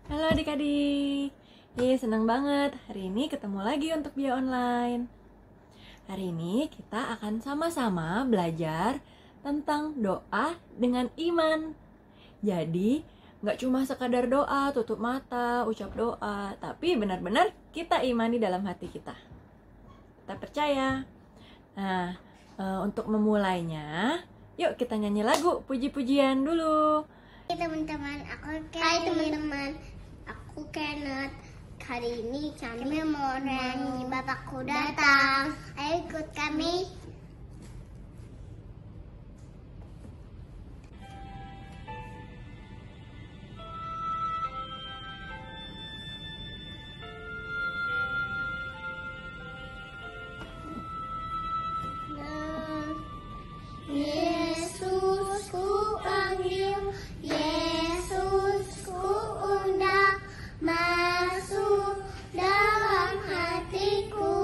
Halo adik-adik. Senang banget hari ini ketemu lagi untuk Bio Online. Hari ini kita akan sama-sama belajar tentang doa dengan iman. Jadi, nggak cuma sekadar doa, tutup mata, ucap doa, tapi benar-benar kita imani dalam hati kita. Kita percaya. Nah, untuk memulainya, yuk kita nyanyi lagu puji-pujian dulu. Hai teman-teman, aku Kenneth. Hari ini kami mau nyanyi Bapakku Datang. Ayo ikut kami. Yesus ku panggil, Yesus ku undang, masuk dalam hatiku.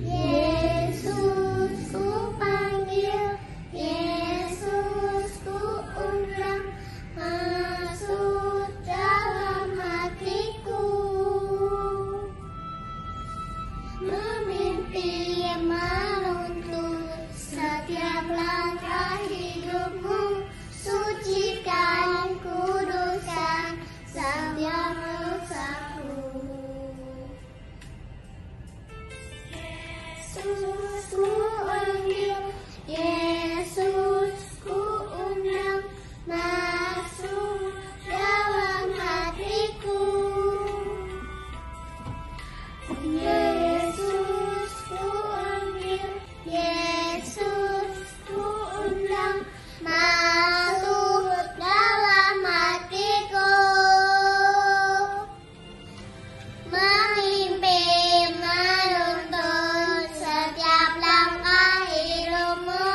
Yesus ku panggil, Yesus ku undang, masuk dalam hatiku. Memimpin menuntun setiap langkah hidupmu, sucikan, kuduskan setiap dosaku. Yesus ku panggil, Yesus ku undang, masuk dalam hatiku. Yesus ku panggil, Yesus ku undang, masuk dalam hatiku. Memimpin menuntun setiap langkah hidupmu,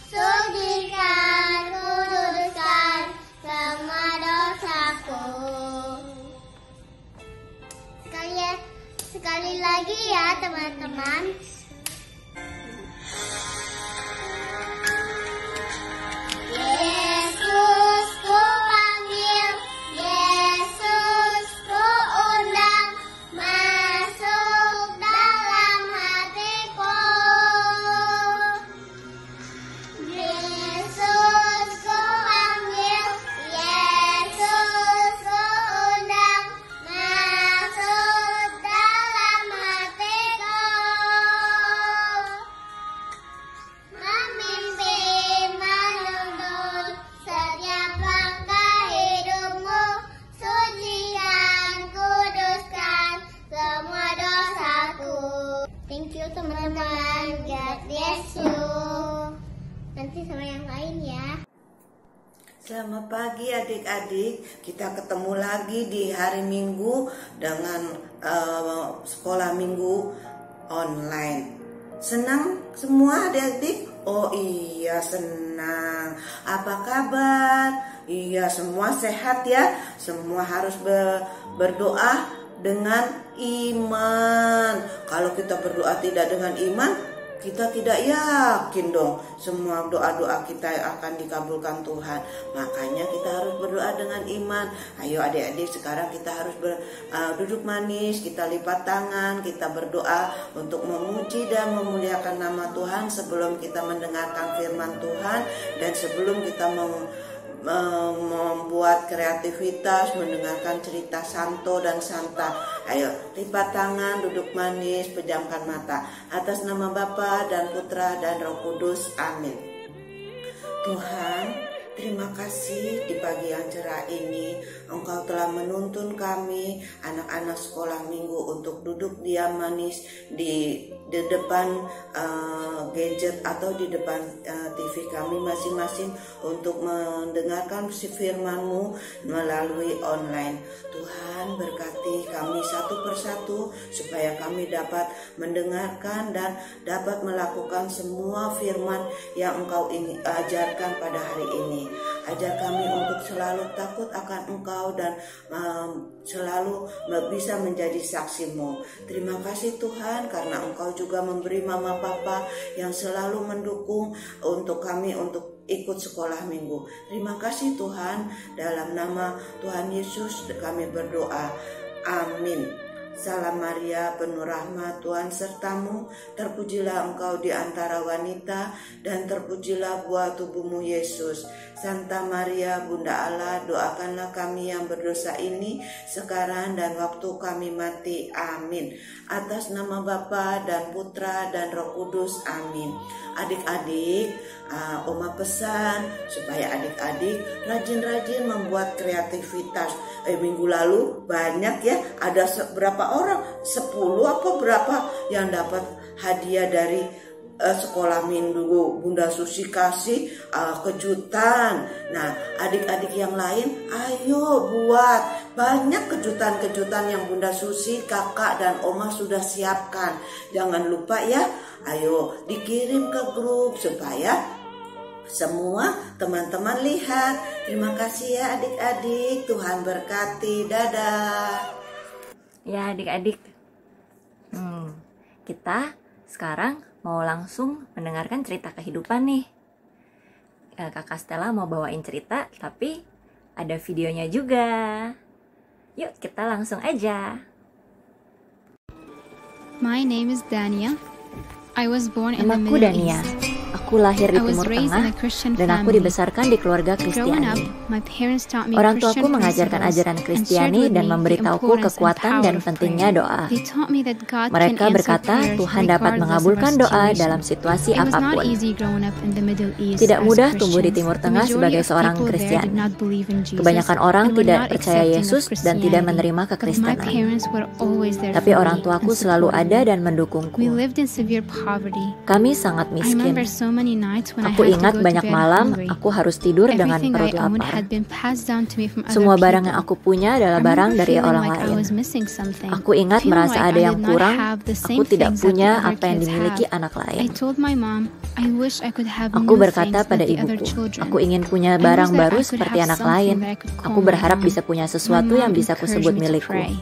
sucikan, kuduskan semua dosaku. Sekali lagi ya teman-teman. Yesus ku panggil, Yesus ku undang, masuk dalam hatiku. Yesus ku panggil, Yesus ku undang, masuk dalam hatiku. Memimpin menuntun setiap langkah hidupmu, sucikan, kuduskan semua dosaku. Thank you teman-teman. God bless you. Nanti sama yang lain ya. Selamat pagi adik-adik, kita ketemu lagi di hari Minggu dengan sekolah minggu online. Senang semua adik-adik? Oh iya senang. Apa kabar? Iya semua sehat ya. Semua harus berdoa dengan iman. Kalau kita berdoa tidak dengan iman, kita tidak yakin dong semua doa-doa kita akan dikabulkan Tuhan. Makanya kita harus berdoa dengan iman. Ayo adik-adik, sekarang kita harus duduk manis, kita lipat tangan, kita berdoa untuk memuji dan memuliakan nama Tuhan sebelum kita mendengarkan firman Tuhan dan sebelum kita membuat kreativitas, mendengarkan cerita Santo dan Santa. Ayo, lipat tangan, duduk manis, pejamkan mata. Atas nama Bapa dan Putra dan Roh Kudus. Amin. Tuhan, terima kasih di pagi yang cerah ini Engkau telah menuntun kami anak-anak sekolah minggu untuk duduk diam manis di depan gadget atau di depan TV kami masing-masing untuk mendengarkan firman-Mu melalui online. Tuhan berkati kami satu persatu supaya kami dapat mendengarkan dan dapat melakukan semua firman yang Engkau ajarkan pada hari ini. Ajar kami untuk selalu takut akan Engkau dan selalu bisa menjadi saksi-Mu. Terima kasih Tuhan karena Engkau juga memberi mama papa yang selalu mendukung untuk kami untuk ikut sekolah minggu. Terima kasih Tuhan, dalam nama Tuhan Yesus kami berdoa. Amin. Salam Maria, penuh rahmat, Tuhan sertamu, terpujilah engkau di antara wanita, dan terpujilah buah tubuhmu Yesus. Santa Maria, Bunda Allah, doakanlah kami yang berdosa ini, sekarang dan waktu kami mati. Amin. Atas nama Bapa dan Putra dan Roh Kudus. Amin. Adik-adik, Oma pesan supaya adik-adik rajin-rajin membuat kreativitas. Minggu lalu banyak ya, ada berapa orang? 10 apa berapa yang dapat hadiah dari sekolah minggu. Bunda Susi kasih kejutan. Nah, adik-adik yang lain ayo buat. Banyak kejutan-kejutan yang Bunda Susi, kakak dan Oma sudah siapkan. Jangan lupa ya, ayo dikirim ke grup supaya semua teman-teman lihat. Terima kasih ya adik-adik. Tuhan berkati. Dadah. Ya adik-adik, kita sekarang mau langsung mendengarkan cerita kehidupan nih. Kakak Stella mau bawain cerita, tapi ada videonya juga. Yuk kita langsung aja. My name is Dania. I was born in the Namaku Middle Dania. East. Aku lahir di I was Timur raised in Tengah a Christian dan aku family. dibesarkan di keluarga Growing up, Kristiani. my parents taught me Orang tuaku Christian mengajarkan principles ajaran and shared Kristiani with dan me the memberitahuku importance and kekuatan power dan of pentingnya prayer. doa. They taught me that God Mereka can answer berkata prayers Tuhan dapat regardless of our mengabulkan doa situation. dalam situasi It was not apapun. easy growing up in the Middle East Tidak as mudah tumbuh di Christians. Timur The Tengah majority sebagai of seorang people there Kristiani. did not believe in Jesus Kebanyakan orang and were tidak not percaya accepting of Yesus dan tidak Christianity. menerima But my kekristenan. parents were always there Tapi for orang me tuaku and selalu supported ada me. dan We mendukungku. lived in severe poverty. Kami sangat I remember miskin. so many nights when Aku I had ingat to go banyak to bed malam hungry. aku harus tidur dengan Everything perut I owned lapar. had been passed down to me from other Semua barang people. yang aku punya adalah I barang remember dari feeling orang like I lain. was missing something. Aku ingat Feeling merasa like ada I yang did not kurang. have the Aku same tidak things that punya the other apa yang kids dimiliki have. anak I lain. told my mom, I wish I could have Aku new berkata things pada like the other ibuku, children. aku ingin punya I wish barang that baru I could seperti have anak something lain. that I could call Aku berharap my own. bisa punya My sesuatu yang mom bisa encouraged kusebut me to milikku. pray.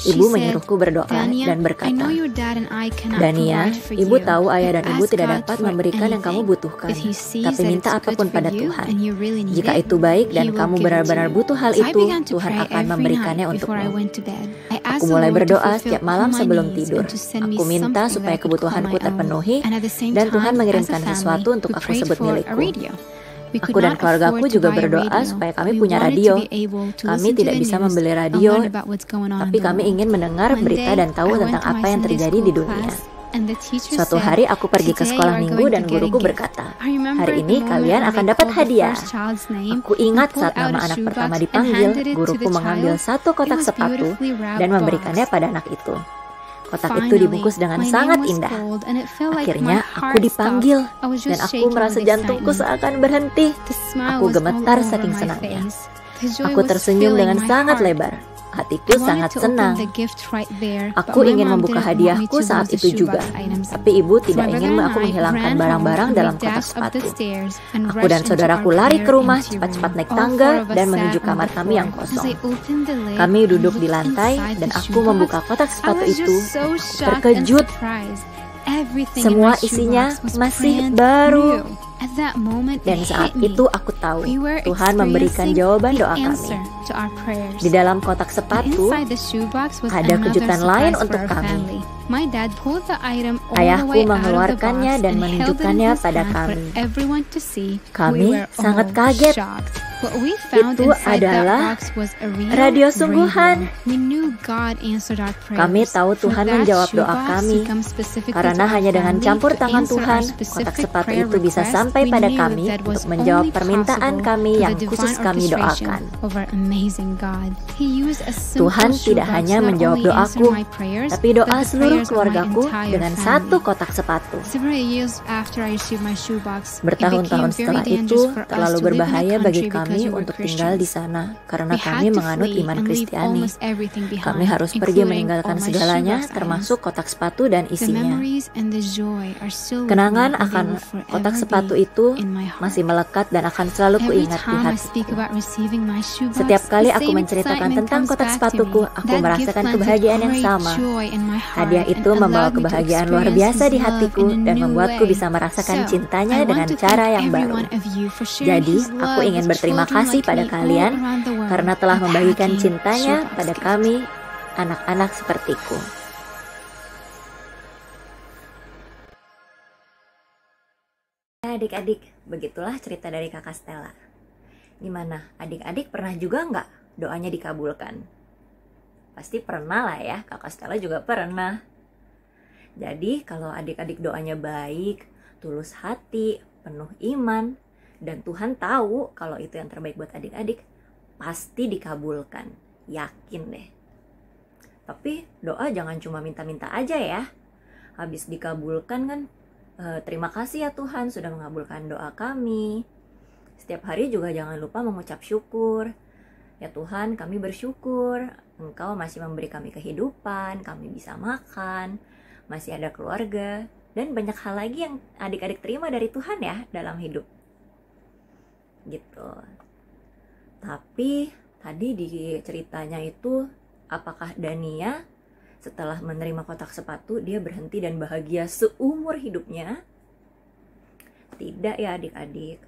Ibu She said, menyuruhku berdoa Dania, dan I know berkata, your dad and I cannot Dania, provide for ibu you. tahu ayah dan ibu Ask tidak God dapat for memberikan yang kamu anything. butuhkan, If he sees tapi that minta it's apapun good for pada you Tuhan. and you really need Jika it, itu baik he dan will kamu give it to benar-benar you. butuh hal So I itu, began to Tuhan pray akan every memberikannya night before I untukmu. went to bed. I asked Aku the mulai Lord to berdoa fulfill setiap all malam my sebelum needs tidur. and to send me Aku minta something that supaya I could call kebutuhanku my own. terpenuhi And at the same dan Tuhan time, mengirimkan as a sesuatu family, untuk we aku prayed sebut for a milikku. radio. We Aku could dan not keluargaku afford to juga buy a berdoa radio. supaya kami We punya wanted radio. to be able to Kami listen to tidak the bisa news membeli and radio, learn about what's going on in tapi the kami world. ingin mendengar One berita day, dan tahu I went tentang to my apa yang Sunday terjadi school di dunia. class, and the teacher Suatu said, hari aku pergi ke "Today sekolah you are minggu going dan to get a guruku gift." berkata, I remember hari the ini moment kalian when akan they dapat called the hadiah. first child's name Aku ingat and pulled saat nama out a anak shoebox pertama and dipanggil, handed it to guruku the mengambil child. satu kotak It was sepatu beautifully wrapped dan memberikannya box. pada anak itu. Kotak itu Finally, dibungkus dengan my sangat name was indah. called and it felt like Akhirnya my aku heart dipanggil stopped. I was dan just aku shaking merasa with jantungku excitement. seakan berhenti. The smile Aku was gemetar all over saking my senangnya. face. The joy Aku was tersenyum filling dengan my sangat heart. lebar. Hatiku I wanted sangat to open senang. the gift right there, but Aku my ingin mom membuka didn't want me hadiahku to saat lose the itu juga. shoebox items. Tapi ibu So tidak my ingin brother and aku I menghilangkan ran home, barang-barang we dalam kotak dashed up the sepatu. stairs and Aku rushed dan into saudaraku our lari ke prayer rumah, empty cepat-cepat room. naik All tangga four of us dan sat menuju on kamar the kami yang floor. As kosong. I opened the lid Kami and duduk di looked lantai inside dan the aku shoebox, membuka kotak I sepatu was itu. just so Aku shocked and terkejut. surprised. Everything Semua in my isinya shoebox was masih brand baru. new. At that moment, Dan it saat hit me. itu aku tahu We were Tuhan memberikan experiencing jawaban the doa kami. answer to our prayers. Di dalam kotak And sepatu, inside the shoebox was ada another kejutan lain surprise untuk for our kami. family. My dad pulled the item all the Ayahku way out of the mengeluarkannya box dan and held it in menunjukkannya his pada hand for kami. everyone to see. Kami We were sangat all kaget. shocked. What we found Itu inside that adalah box was a real radio sungguhan. radio. We knew God answered our prayers. Kami tahu For Tuhan that menjawab doa shoebox kami. to come specifically Karena to our hanya dengan family campur to tangan answer our Tuhan, specific kotak sepatu prayer itu bisa request, sampai we pada knew kami that was untuk menjawab only permintaan possible kami through yang the khusus divine kami orchestration doakan. of our amazing God. He used a simple Tuhan tidak shoebox hanya not menjawab only answer doaku, my prayers, tapi but doa the seluruh prayers of my keluargaku entire dengan family. satu kotak sepatu. Several years after I received my shoebox, it Bertahun-tahun became very setelah itu, dangerous for us terlalu to live in a berbahaya bagi country kami because we were untuk tinggal di Christians. sana karena We kami had to menganut flee iman and leave Kristiani. almost everything behind, Kami harus pergi including meninggalkan all my segalanya, shoebox termasuk items. kotak sepatu dan The isinya. memories and the joy are still with Kenangan me, and they akan will forever kotak sepatu be itu in my heart. masih melekat dan akan selalu Every kuingat di time I hatiku. speak about receiving my shoebox, Setiap kali the aku same menceritakan excitement tentang comes kotak back to sepatuku, me. aku That merasakan gift planted kebahagiaan yang great sama. joy in my heart Hadiah and itu membawa allowed me to kebahagiaan luar experience biasa His di love hatiku in a dan new membuatku way. bisa merasakan So, cintanya I want dengan to cara thank yang every baru. one of you for sharing Jadi, His love aku ingin with berterima children kasih like pada me all kalian around the world karena telah by membagikan packing cintanya shoebox pada gift. kami, anak-anak sepertiku. Adik-adik, begitulah cerita dari kakak Stella. Gimana, adik-adik pernah juga nggak doanya dikabulkan? Pasti pernah lah ya, kakak Stella juga pernah. Jadi kalau adik-adik doanya baik, tulus hati, penuh iman, dan Tuhan tahu kalau itu yang terbaik buat adik-adik, pasti dikabulkan. Yakin deh. Tapi doa jangan cuma minta-minta aja ya. Habis dikabulkan kan, terima kasih ya Tuhan sudah mengabulkan doa kami. Setiap hari juga jangan lupa mengucap syukur. Ya Tuhan, kami bersyukur Engkau masih memberi kami kehidupan, kami bisa makan, masih ada keluarga, dan banyak hal lagi yang adik-adik terima dari Tuhan ya dalam hidup. Gitu. Tapi tadi di ceritanya itu, apakah Dania setelah menerima kotak sepatu dia berhenti dan bahagia seumur hidupnya? Tidak ya adik-adik.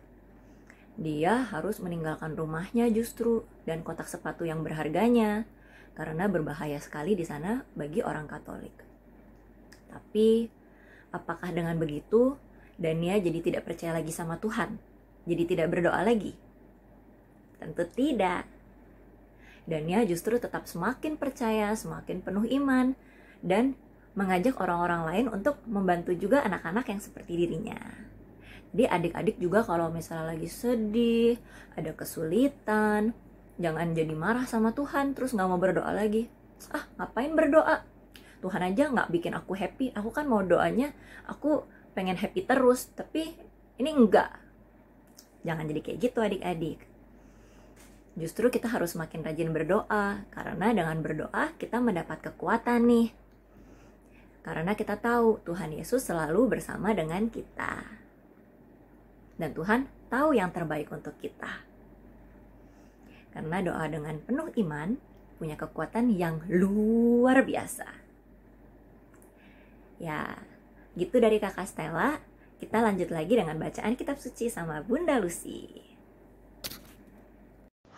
Dia harus meninggalkan rumahnya justru dan kotak sepatu yang berharganya karena berbahaya sekali di sana bagi orang Katolik. Tapi apakah dengan begitu Dania jadi tidak percaya lagi sama Tuhan? Jadi tidak berdoa lagi? Tentu tidak. Dania justru tetap semakin percaya, semakin penuh iman, dan mengajak orang-orang lain untuk membantu juga anak-anak yang seperti dirinya. Jadi adik-adik juga kalau misalnya lagi sedih, ada kesulitan, jangan jadi marah sama Tuhan terus gak mau berdoa lagi. Ngapain berdoa? Tuhan aja gak bikin aku happy, aku kan mau doanya, aku pengen happy terus, tapi ini enggak. Jangan jadi kayak gitu adik-adik. Justru kita harus makin rajin berdoa, karena dengan berdoa kita mendapat kekuatan nih. Karena kita tahu Tuhan Yesus selalu bersama dengan kita. Dan Tuhan tahu yang terbaik untuk kita. Karena doa dengan penuh iman punya kekuatan yang luar biasa. Ya, gitu dari kakak Stella. Kita lanjut lagi dengan bacaan kitab suci sama Bunda Lucy.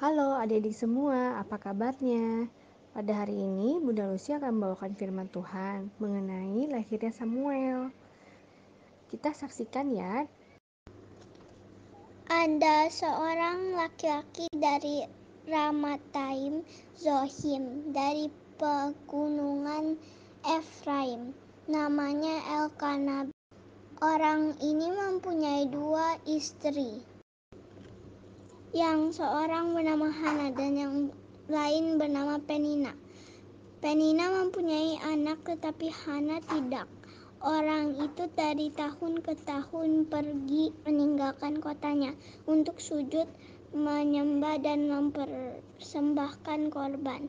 Halo adik-adik semua, apa kabarnya? Pada hari ini Bunda Lucy akan membawakan firman Tuhan mengenai lahirnya Samuel. Kita saksikan ya. Ada seorang laki-laki dari Ramataim Zohim dari pegunungan Efraim. Namanya Elkanah. Orang ini mempunyai 2 istri. Yang seorang bernama Hana dan yang lain bernama Penina. Penina mempunyai anak tetapi Hana tidak. Orang itu dari tahun ke tahun pergi meninggalkan kotanya untuk sujud, menyembah dan mempersembahkan korban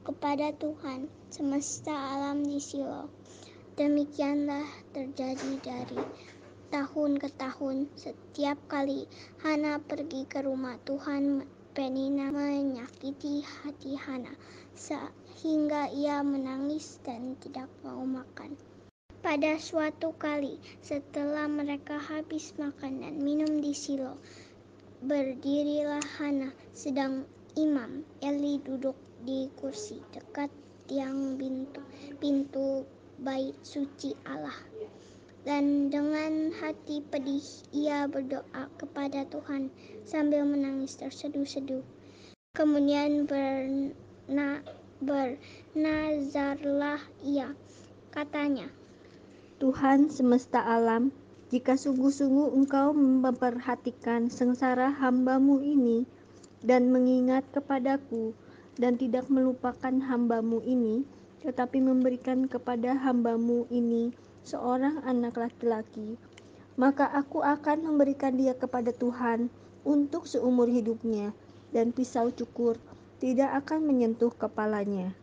kepada Tuhan semesta alam di Silo. Demikianlah terjadi dari tahun ke tahun. Setiap kali Hana pergi ke rumah Tuhan, Penina menyakiti hati Hana sehingga ia menangis dan tidak mau makan. Pada suatu kali, setelah mereka habis makan dan minum di Silo, berdirilah Hana, sedang Imam Eli duduk di kursi dekat tiang pintu bait suci Allah. Dan dengan hati pedih ia berdoa kepada Tuhan sambil menangis terseduh-seduh. Kemudian bernazarlah ia, katanya, Tuhan semesta alam, jika sungguh-sungguh Engkau memperhatikan sengsara hamba-Mu ini dan mengingat kepadaku dan tidak melupakan hamba-Mu ini, tetapi memberikan kepada hamba-Mu ini seorang anak laki-laki, maka aku akan memberikan dia kepada Tuhan untuk seumur hidupnya, dan pisau cukur tidak akan menyentuh kepalanya.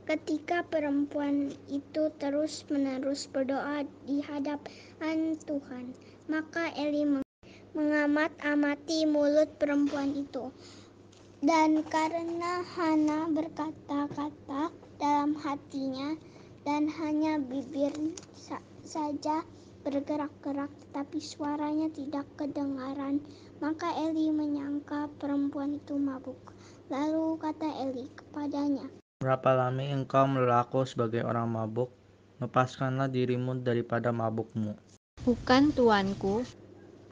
Ketika perempuan itu terus-menerus berdoa di hadapan Tuhan, maka Eli mengamat-amati mulut perempuan itu. Dan karena Hana berkata-kata dalam hatinya dan hanya bibir saja bergerak-gerak tetapi suaranya tidak kedengaran, maka Eli menyangka perempuan itu mabuk. Lalu kata Eli kepadanya, Berapa lama engkau berlaku sebagai orang mabuk? Lepaskanlah dirimu daripada mabukmu. Bukan, tuanku.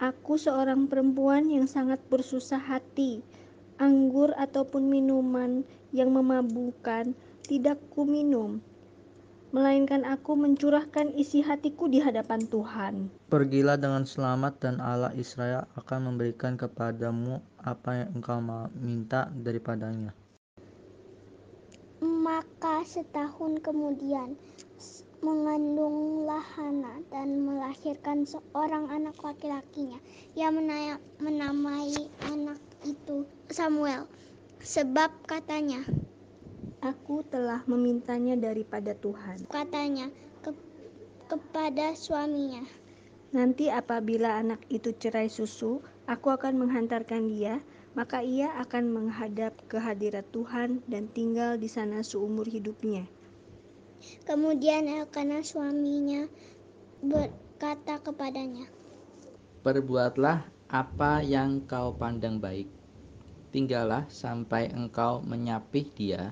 Aku seorang perempuan yang sangat bersusah hati. Anggur ataupun minuman yang memabukkan tidak kuminum, melainkan aku mencurahkan isi hatiku di hadapan Tuhan. Pergilah dengan selamat dan Allah Israel akan memberikan kepadamu apa yang engkau minta daripadanya. maka setahun kemudian mengandunglah Hana dan melahirkan seorang anak laki-lakinya. Ia menamai anak itu Samuel, sebab katanya, Aku telah memintanya daripada Tuhan. Katanya kepada suaminya, Nanti apabila anak itu cerai susu, aku akan menghantarkan dia, maka ia akan menghadap ke hadirat Tuhan dan tinggal di sana seumur hidupnya. Kemudian Elkana suaminya berkata kepadanya, Perbuatlah apa yang kau pandang baik. Tinggallah sampai engkau menyapih dia.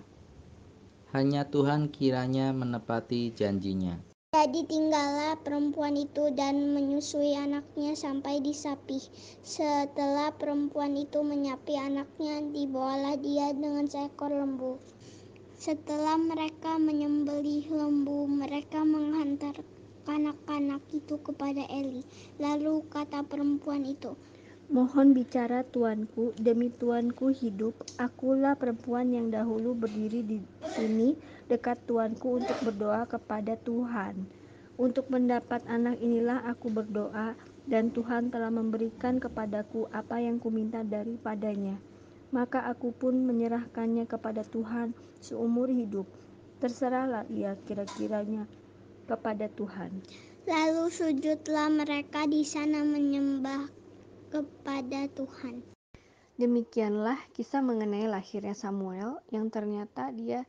Hanya Tuhan kiranya menepati janjinya. Jadi tinggallah perempuan itu dan menyusui anaknya sampai disapih. Setelah perempuan itu menyapi anaknya, dibawalah dia dengan seekor lembu. Setelah mereka menyembelih lembu, mereka menghantar kanak-kanak itu kepada Eli. Lalu kata perempuan itu, Mohon bicara tuanku, demi tuanku hidup, akulah perempuan yang dahulu berdiri di sini dekat tuanku untuk berdoa kepada Tuhan. Untuk mendapat anak inilah aku berdoa, dan Tuhan telah memberikan kepadaku apa yang kuminta daripadanya. Maka aku pun menyerahkannya kepada Tuhan seumur hidup. Terserahlah ia kira-kiranya kepada Tuhan. lalu sujudlah mereka di sana menyembah kepada Tuhan. Demikianlah kisah mengenai lahirnya Samuel, yang ternyata dia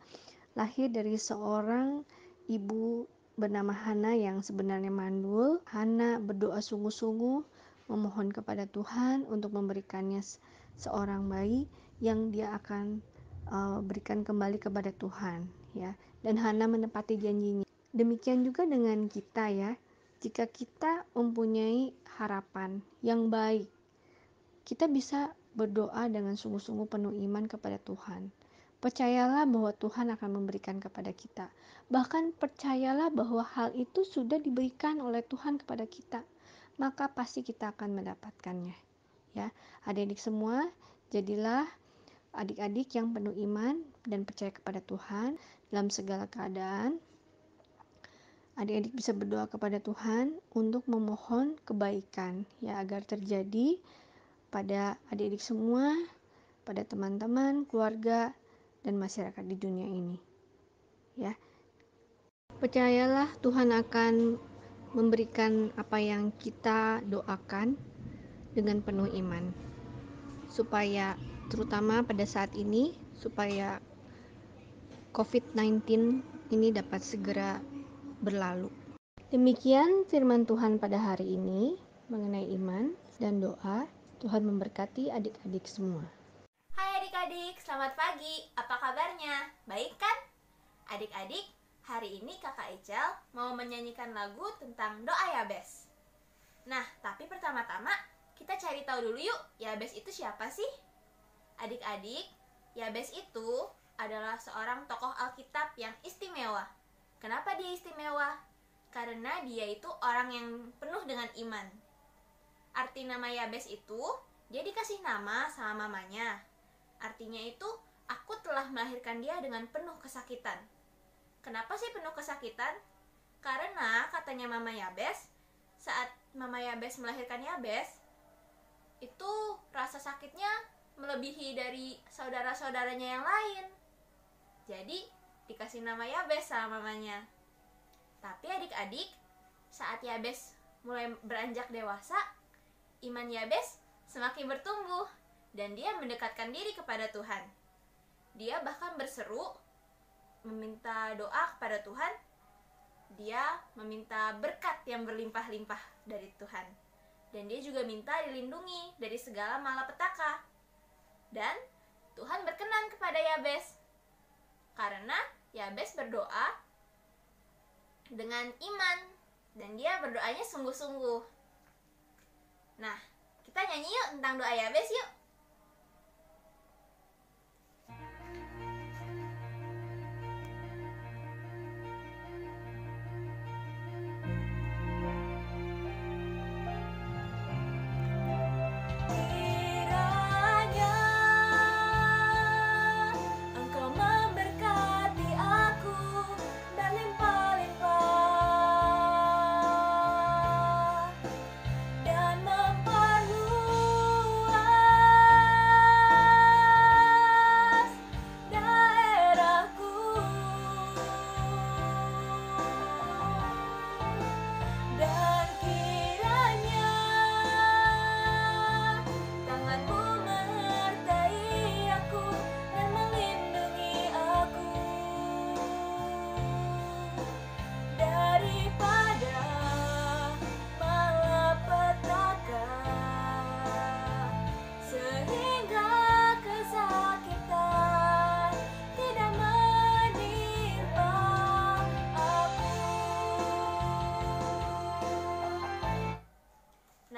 lahir dari seorang ibu bernama Hana yang sebenarnya mandul. Hana berdoa sungguh-sungguh memohon kepada Tuhan untuk memberikannya seorang bayi yang dia akan berikan kembali kepada Tuhan, ya. Dan Hana menepati janjinya. Demikian juga dengan kita, ya. Jika kita mempunyai harapan yang baik, kita bisa berdoa dengan sungguh-sungguh penuh iman kepada Tuhan. Percayalah bahwa Tuhan akan memberikan kepada kita. Bahkan percayalah bahwa hal itu sudah diberikan oleh Tuhan kepada kita. Maka pasti kita akan mendapatkannya. Ya, adik-adik semua, jadilah adik-adik yang penuh iman dan percaya kepada Tuhan dalam segala keadaan. Adik-adik bisa berdoa kepada Tuhan untuk memohon kebaikan, ya, agar terjadi pada adik-adik semua, pada teman-teman, keluarga, dan masyarakat di dunia ini. Ya, percayalah Tuhan akan memberikan apa yang kita doakan dengan penuh iman, supaya terutama pada saat ini, supaya COVID-19 ini dapat segera berlalu. Demikian firman Tuhan pada hari ini mengenai iman dan doa. Tuhan memberkati adik-adik semua. Hai adik-adik, selamat pagi. Apa kabarnya? Baik kan? Adik-adik, hari ini Kakak Ecel mau menyanyikan lagu tentang doa Yabes. Nah, tapi pertama-tama kita cari tahu dulu yuk, Yabes itu siapa sih? Adik-adik, Yabes itu adalah seorang tokoh Alkitab yang istimewa. Kenapa dia istimewa? Karena dia itu orang yang penuh dengan iman. Arti nama Yabes itu, dia dikasih nama sama mamanya. Artinya itu, aku telah melahirkan dia dengan penuh kesakitan. Kenapa sih penuh kesakitan? Karena katanya Mama Yabes, saat Mama Yabes melahirkan Yabes, itu rasa sakitnya melebihi dari saudara-saudaranya yang lain. Jadi, dikasih nama Yabes sama mamanya. Tapi adik-adik, saat Yabes mulai beranjak dewasa, iman Yabes semakin bertumbuh dan dia mendekatkan diri kepada Tuhan. Dia bahkan berseru meminta doa kepada Tuhan. Dia meminta berkat yang berlimpah-limpah dari Tuhan. Dan dia juga minta dilindungi dari segala malapetaka. Dan Tuhan berkenan kepada Yabes. Karena Yabes berdoa dengan iman. Dan dia berdoanya sungguh-sungguh. Nah, kita nyanyi yuk tentang doa Yabes yuk.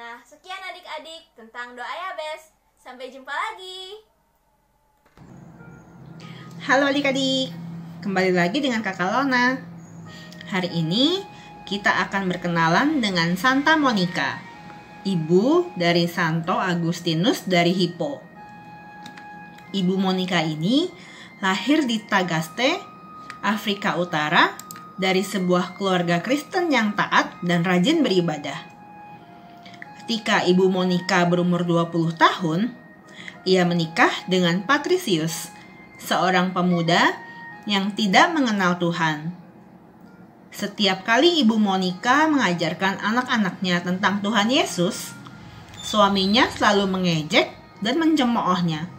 Nah, sekian adik-adik tentang doa Yabes. Sampai jumpa lagi. Halo adik-adik, kembali lagi dengan Kakak Lona. Hari ini kita akan berkenalan dengan Santa Monica, ibu dari Santo Agustinus dari Hippo. Ibu Monica ini lahir di Tagaste, Afrika Utara, dari sebuah keluarga Kristen yang taat dan rajin beribadah. Ketika Ibu Monica berumur 20 tahun, ia menikah dengan Patricius, seorang pemuda yang tidak mengenal Tuhan. Setiap kali Ibu Monica mengajarkan anak-anaknya tentang Tuhan Yesus, suaminya selalu mengejek dan mencemoohnya.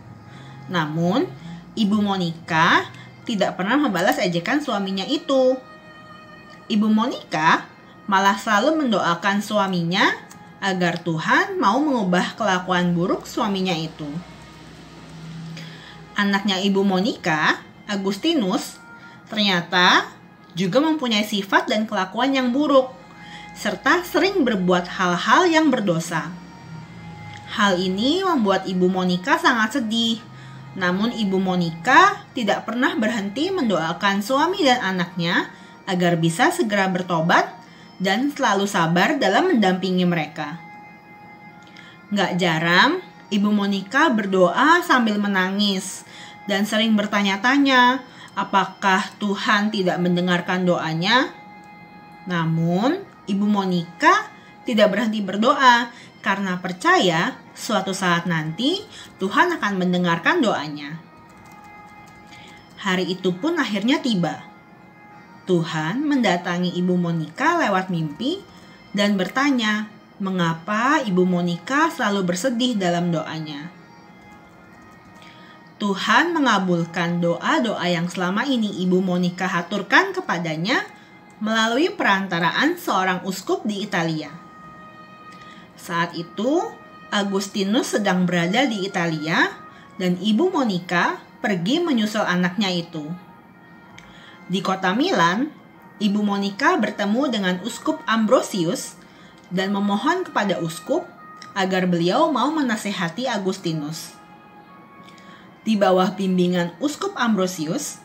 Namun, Ibu Monica tidak pernah membalas ejekan suaminya itu. Ibu Monica malah selalu mendoakan suaminya agar Tuhan mau mengubah kelakuan buruk suaminya itu. Anaknya Ibu Monica, Agustinus, ternyata juga mempunyai sifat dan kelakuan yang buruk, serta sering berbuat hal-hal yang berdosa. Hal ini membuat Ibu Monica sangat sedih. Namun Ibu Monica tidak pernah berhenti mendoakan suami dan anaknya agar bisa segera bertobat dan selalu sabar dalam mendampingi mereka. Gak jarang, Ibu Monica berdoa sambil menangis dan sering bertanya-tanya apakah Tuhan tidak mendengarkan doanya. Namun, Ibu Monica tidak berhenti berdoa karena percaya suatu saat nanti Tuhan akan mendengarkan doanya. Hari itu pun akhirnya tiba. Tuhan mendatangi Ibu Monica lewat mimpi dan bertanya, mengapa Ibu Monica selalu bersedih dalam doanya. Tuhan mengabulkan doa-doa yang selama ini Ibu Monica haturkan kepadanya melalui perantaraan seorang uskup di Italia. Saat itu, Agustinus sedang berada di Italia dan Ibu Monica pergi menyusul anaknya itu. Di kota Milan, Ibu Monica bertemu dengan Uskup Ambrosius dan memohon kepada uskup agar beliau mau menasehati Agustinus. Di bawah bimbingan Uskup Ambrosius,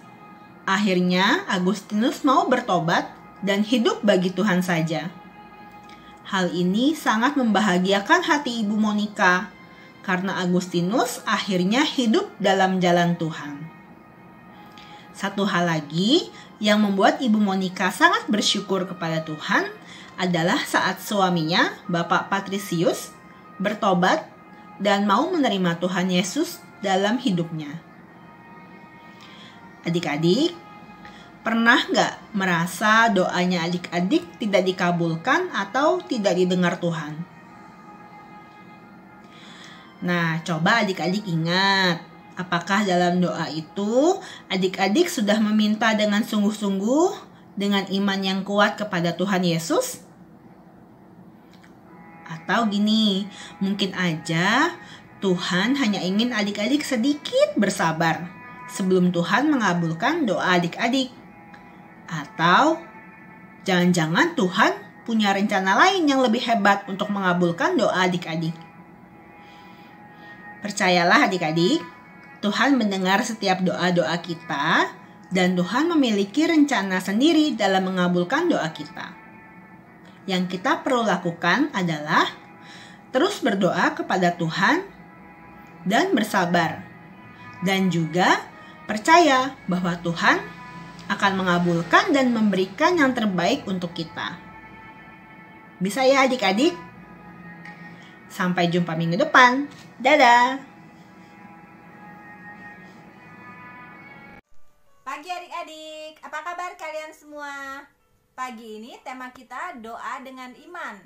akhirnya Agustinus mau bertobat dan hidup bagi Tuhan saja. Hal ini sangat membahagiakan hati Ibu Monica karena Agustinus akhirnya hidup dalam jalan Tuhan. Satu hal lagi yang membuat Ibu Monica sangat bersyukur kepada Tuhan adalah saat suaminya, Bapak Patricius, bertobat dan mau menerima Tuhan Yesus dalam hidupnya. Adik-adik, pernah nggak merasa doanya adik-adik tidak dikabulkan atau tidak didengar Tuhan? Nah, coba adik-adik ingat, apakah dalam doa itu adik-adik sudah meminta dengan sungguh-sungguh, dengan iman yang kuat kepada Tuhan Yesus? Atau gini, mungkin aja Tuhan hanya ingin adik-adik sedikit bersabar sebelum Tuhan mengabulkan doa adik-adik. Atau jangan-jangan Tuhan punya rencana lain yang lebih hebat untuk mengabulkan doa adik-adik. Percayalah adik-adik, Tuhan mendengar setiap doa-doa kita dan Tuhan memiliki rencana sendiri dalam mengabulkan doa kita. Yang kita perlu lakukan adalah terus berdoa kepada Tuhan dan bersabar. Dan juga percaya bahwa Tuhan akan mengabulkan dan memberikan yang terbaik untuk kita. Bisa ya adik-adik? Sampai jumpa minggu depan. Dadah! Pagi adik-adik, apa kabar kalian semua? Pagi ini tema kita doa dengan iman.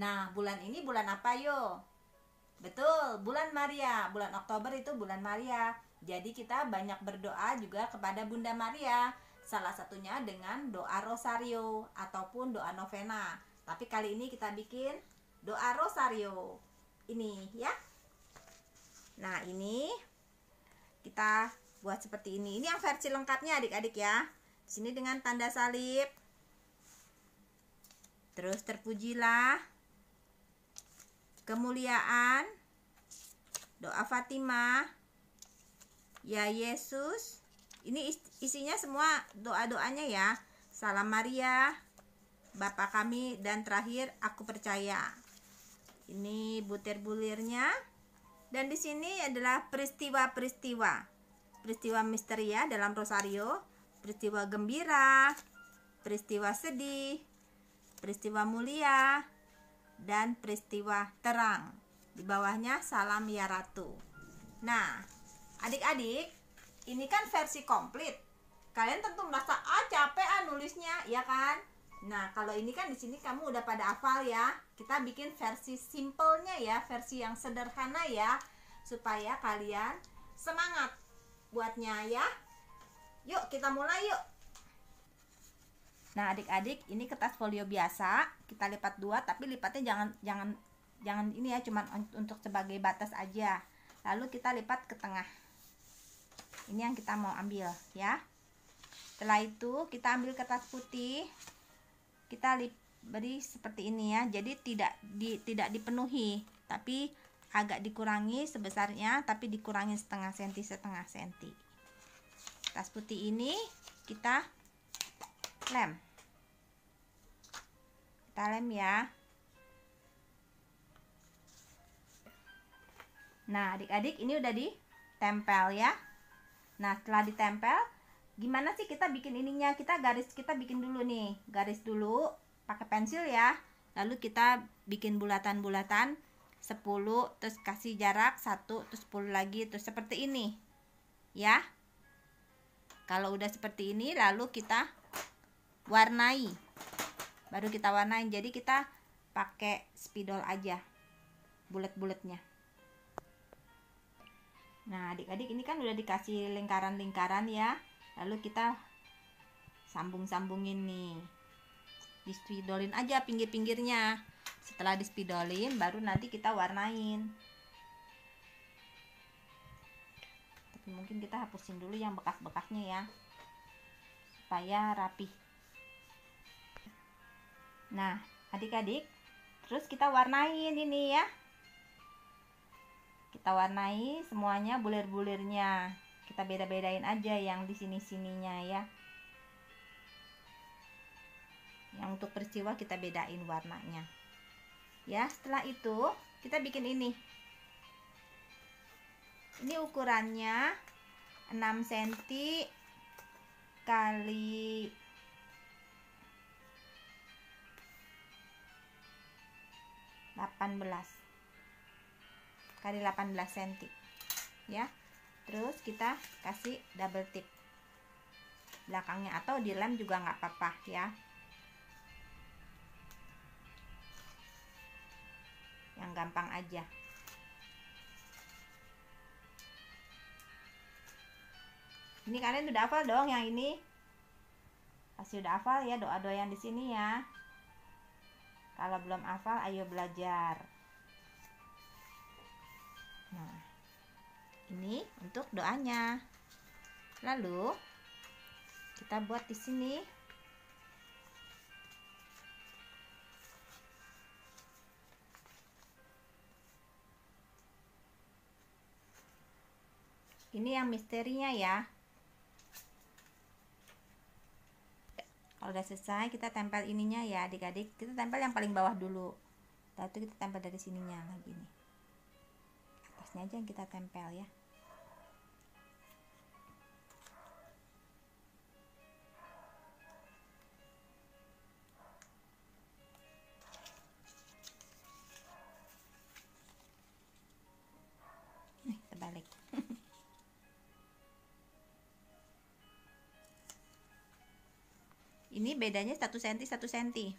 Nah, bulan ini bulan apa yo? Betul, bulan Maria. Bulan Oktober itu bulan Maria. Jadi kita banyak berdoa juga kepada Bunda Maria. Salah satunya dengan doa rosario ataupun doa novena. Tapi kali ini kita bikin doa rosario. Ini ya. Nah, ini kita buat seperti ini. Ini yang versi lengkapnya adik-adik ya. Di sini dengan tanda salib. Terus terpujilah, kemuliaan, doa Fatimah, ya Yesus. Ini isinya semua doa-doanya ya. Salam Maria, Bapa kami, dan terakhir aku percaya. Ini butir-bulirnya. Dan di sini adalah peristiwa-peristiwa misteri ya dalam rosario, peristiwa gembira, peristiwa sedih, peristiwa mulia, dan peristiwa terang. Di bawahnya salam ya Ratu. Nah, adik-adik, ini kan versi komplit. Kalian tentu merasa capek nulisnya, ya kan? Nah, kalau ini kan di sini kamu udah pada hafal ya. Kita bikin versi simpelnya ya, versi yang sederhana ya, supaya kalian semangat buatnya ya. Yuk, kita mulai yuk. Nah, adik-adik, ini kertas folio biasa, kita lipat 2, tapi lipatnya jangan ini ya, cuman untuk sebagai batas aja. Lalu kita lipat ke tengah. Ini yang kita mau ambil ya. Setelah itu kita ambil kertas putih, kita beri seperti ini ya. Jadi tidak dipenuhi, tapi agak dikurangi sebesarnya, tapi dikurangi setengah senti. Kertas putih ini kita lem ya. Nah, adik-adik, ini udah ditempel ya. Nah, setelah ditempel, gimana sih kita bikin ininya? Kita bikin dulu nih, garis dulu pakai pensil ya. Lalu kita bikin bulatan-bulatan 10, terus kasih jarak 1, terus 10 lagi, terus seperti ini ya. Kalau udah seperti ini, lalu kita warnai, baru kita warnain. Jadi kita pakai spidol aja bulat-bulatnya. Nah, adik-adik, ini kan udah dikasih lingkaran-lingkaran ya. Lalu kita sambung-sambungin nih, dispidolin aja pinggir-pinggirnya. Setelah dispidolin, baru nanti kita warnain. Tapi mungkin kita hapusin dulu yang bekas-bekasnya ya, supaya rapi. Nah, adik-adik, terus kita warnain ini ya. Kita warnai semuanya, bulir-bulirnya. Kita beda-bedain aja yang di sini-sininya ya. Yang untuk peristiwa kita bedain warnanya. Ya, setelah itu kita bikin ini. Ini ukurannya 6 cm kali 18 cm ya. Terus kita kasih double tip belakangnya, atau dilem juga nggak apa-apa ya, yang gampang aja. Ini kalian udah hafal dong yang ini? Pasti udah hafal ya doa-doa yang di sini ya. Kalau belum hafal, ayo belajar. Nah, ini untuk doanya. Lalu kita buat di sini. Ini yang misterinya ya. Kalau udah selesai, kita tempel ininya ya adik-adik. Kita tempel yang paling bawah dulu. Lalu itu kita tempel dari sininya lagi nih. Atasnya aja yang kita tempel ya. Nih, terbalik. Ini bedanya 1 cm 1 cm.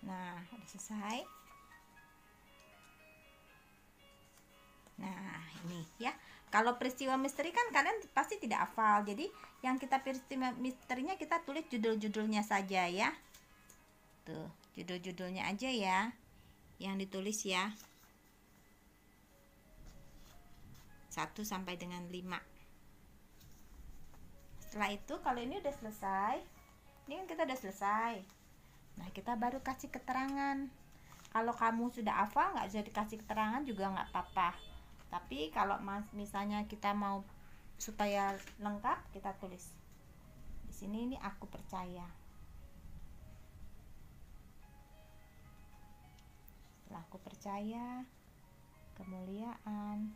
Nah, udah selesai. Nah, ini ya. Kalau peristiwa misteri kan kalian pasti tidak hafal. Jadi, yang kita peristiwa misterinya kita tulis judul-judulnya saja ya. Tuh, judul-judulnya aja ya yang ditulis ya. 1 sampai dengan 5. Setelah itu, kalau ini udah selesai. Ini kan kita udah selesai. Nah, kita baru kasih keterangan. Kalau kamu sudah hafal, nggak bisa dikasih keterangan juga nggak apa-apa. Tapi kalau misalnya kita mau supaya lengkap, kita tulis di sini. Ini aku percaya. Setelah aku percaya, kemuliaan,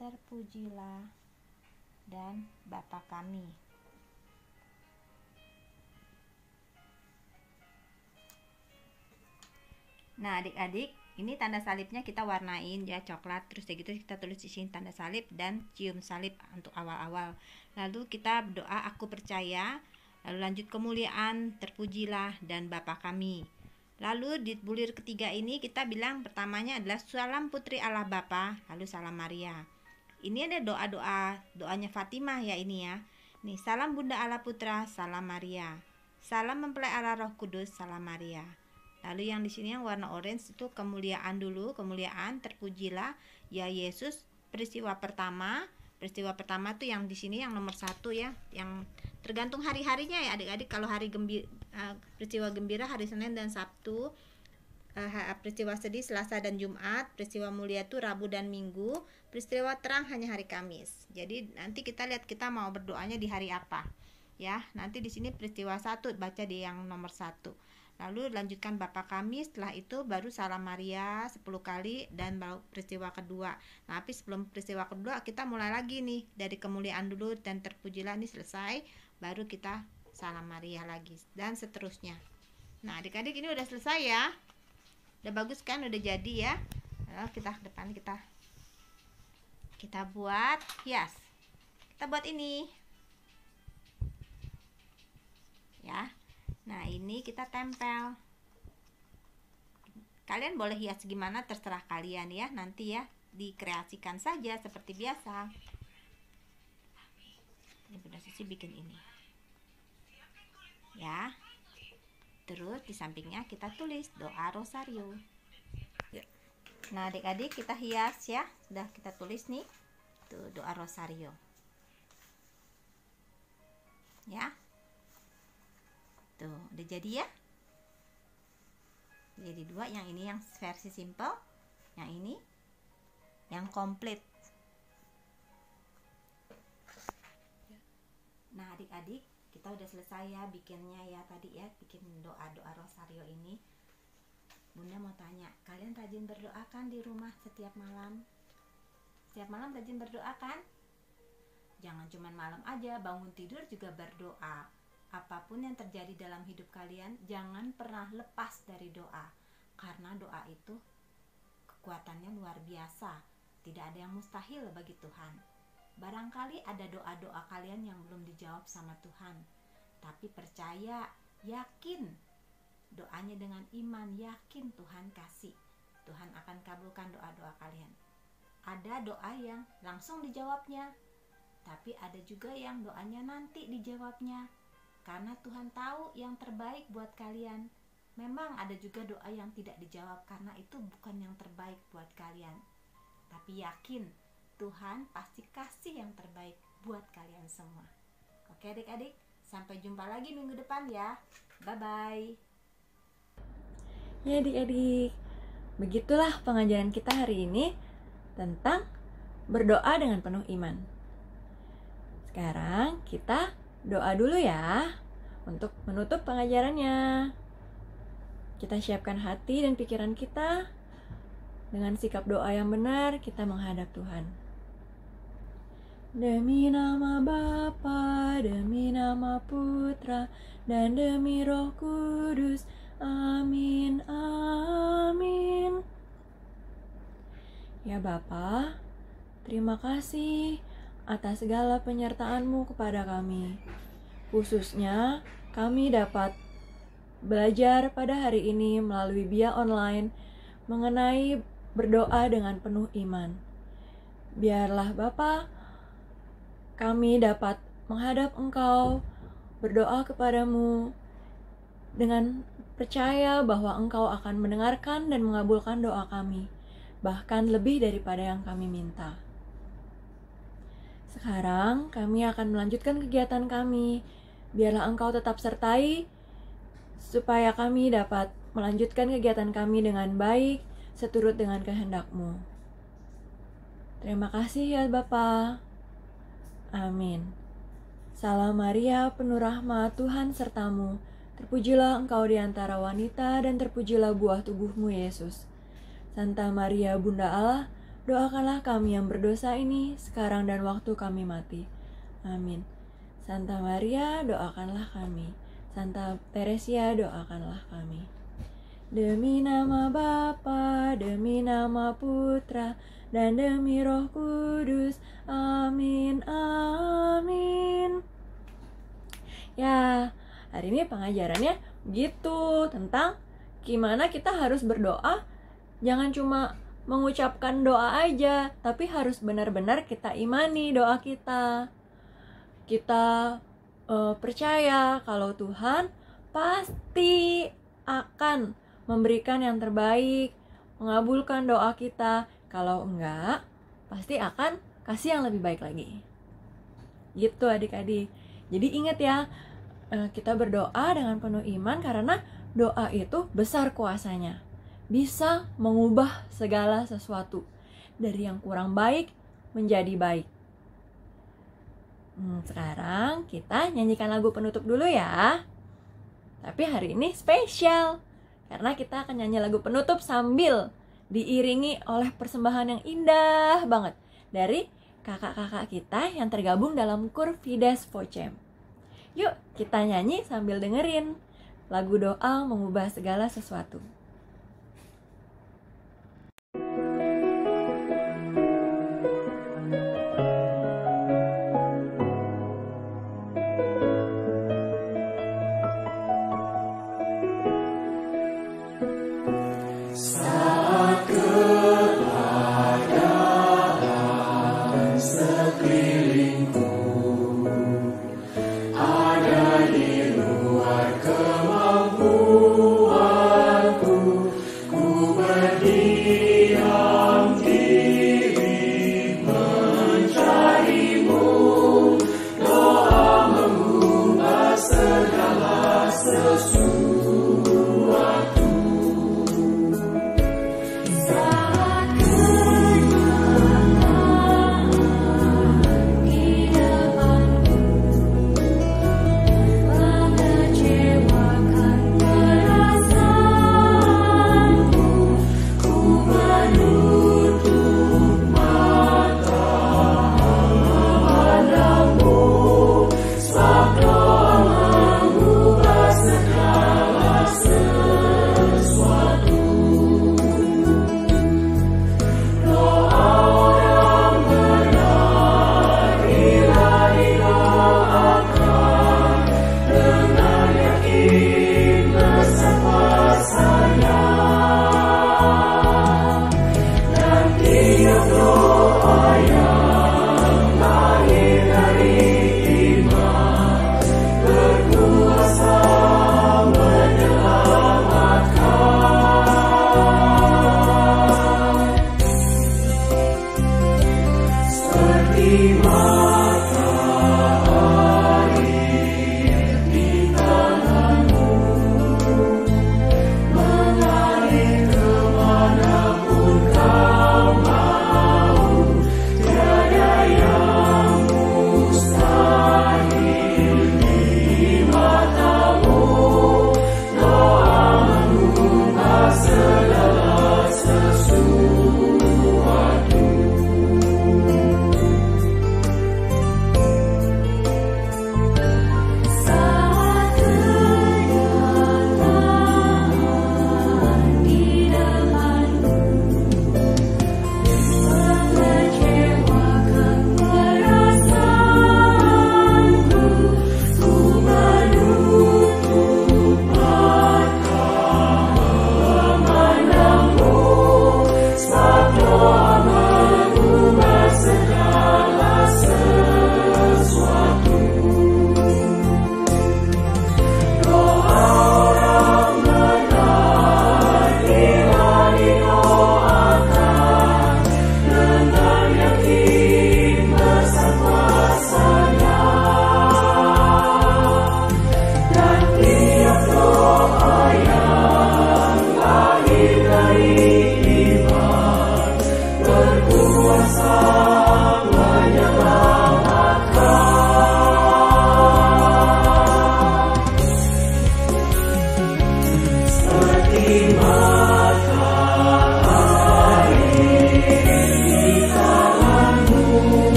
terpujilah dan Bapa kami. Nah, adik-adik, ini tanda salibnya kita warnain ya coklat, terus kayak gitu kita tulis di sini tanda salib dan cium salib untuk awal-awal. Lalu kita berdoa aku percaya, lalu lanjut kemuliaan, terpujilah dan Bapa kami. Lalu di bulir ketiga ini kita bilang pertamanya adalah salam putri Allah Bapa, lalu salam Maria. Ini ada doanya Fatimah ya ini ya. Nih, salam Bunda Allah Putra, salam Maria. Salam mempelai Allah Roh Kudus, salam Maria. Lalu yang di sini yang warna orange itu kemuliaan dulu, kemuliaan, terpujilah ya Yesus. Peristiwa pertama tuh yang di sini yang nomor 1 ya, yang tergantung hari-harinya ya adik-adik. Kalau hari peristiwa gembira hari Senin dan Sabtu, peristiwa sedih Selasa dan Jumat, peristiwa mulia itu Rabu dan Minggu, peristiwa terang hanya hari Kamis. Jadi nanti kita lihat kita mau berdoanya di hari apa ya. Nanti di sini peristiwa 1 baca di yang nomor 1, lalu lanjutkan Bapa kami, setelah itu baru salam Maria 10 kali dan baru peristiwa kedua. Nah, tapi sebelum peristiwa kedua kita mulai lagi nih dari kemuliaan dulu dan terpujilah, ini selesai, baru kita salam Maria lagi dan seterusnya. Nah, adik-adik ini udah selesai ya. Udah bagus kan, udah jadi ya. Lalu kita depan kita buat hias. Kita buat ini ya. Nah, ini kita tempel. Kalian boleh hias gimana terserah kalian ya, nanti ya dikreasikan saja seperti biasa. Ini Bunda Susi bikin ini ya. Terus di sampingnya kita tulis doa rosario. Nah, adik-adik kita hias ya. Sudah kita tulis nih. Tuh doa rosario. Ya. Tuh, udah jadi ya. Jadi 2, yang ini yang versi simple, yang ini yang komplit. Nah, adik-adik, kita udah selesai ya bikinnya ya tadi ya, bikin doa rosario ini. Bunda mau tanya, kalian rajin berdoa kan di rumah setiap malam? Setiap malam rajin berdoa kan? Jangan cuma malam aja, bangun tidur juga berdoa. Apapun yang terjadi dalam hidup kalian, jangan pernah lepas dari doa. Karena doa itu kekuatannya luar biasa. Tidak ada yang mustahil bagi Tuhan. Barangkali ada doa-doa kalian yang belum dijawab sama Tuhan. Tapi percaya, yakin. Doanya dengan iman, yakin Tuhan kasih. Tuhan akan kabulkan doa-doa kalian. Ada doa yang langsung dijawabnya, tapi ada juga yang doanya nanti dijawabnya. Karena Tuhan tahu yang terbaik buat kalian. Memang ada juga doa yang tidak dijawab karena itu bukan yang terbaik buat kalian. Tapi yakin Tuhan pasti kasih yang terbaik buat kalian semua. Oke adik-adik, sampai jumpa lagi minggu depan ya. Bye-bye. Ya adik-adik, begitulah pengajaran kita hari ini tentang berdoa dengan penuh iman. Sekarang kita doa dulu ya untuk menutup pengajarannya. Kita siapkan hati dan pikiran kita. Dengan sikap doa yang benar, kita menghadap Tuhan. Demi nama Bapa, demi nama Putra, dan demi Roh Kudus. Amin, amin. Ya Bapa, terima kasih atas segala penyertaan-Mu kepada kami. Khususnya kami dapat belajar pada hari ini melalui via online mengenai berdoa dengan penuh iman. Biarlah Bapa, kami dapat menghadap Engkau, berdoa kepadamu dengan percaya bahwa Engkau akan mendengarkan dan mengabulkan doa kami, bahkan lebih daripada yang kami minta. Sekarang kami akan melanjutkan kegiatan kami. Biarlah Engkau tetap sertai, supaya kami dapat melanjutkan kegiatan kami dengan baik, seturut dengan kehendak-Mu. Terima kasih ya Bapa. Amin. Salam Maria, penuh rahmat, Tuhan sertamu. Terpujilah Engkau di antara wanita, dan terpujilah buah tubuh-Mu, Yesus. Santa Maria, Bunda Allah, doakanlah kami yang berdosa ini, sekarang dan waktu kami mati. Amin. Santa Maria, doakanlah kami. Santa Teresia, doakanlah kami. Demi nama Bapa, demi nama Putra, dan demi Roh Kudus. Amin, amin. Ya, hari ini pengajarannya gitu, tentang gimana kita harus berdoa. Jangan cuma mengucapkan doa aja, tapi harus benar-benar kita imani doa kita. Kita percaya kalau Tuhan pasti akan memberikan yang terbaik, mengabulkan doa kita. Kalau enggak, pasti akan kasih yang lebih baik lagi. Gitu adik-adik. Jadi ingat ya, kita berdoa dengan penuh iman karena doa itu besar kuasanya. Bisa mengubah segala sesuatu dari yang kurang baik menjadi baik. Sekarang kita nyanyikan lagu penutup dulu ya. Tapi hari ini spesial karena kita akan nyanyi lagu penutup sambil diiringi oleh persembahan yang indah banget dari kakak-kakak kita yang tergabung dalam KUR Fides Vocem. Yuk kita nyanyi sambil dengerin lagu doa mengubah segala sesuatu. Terima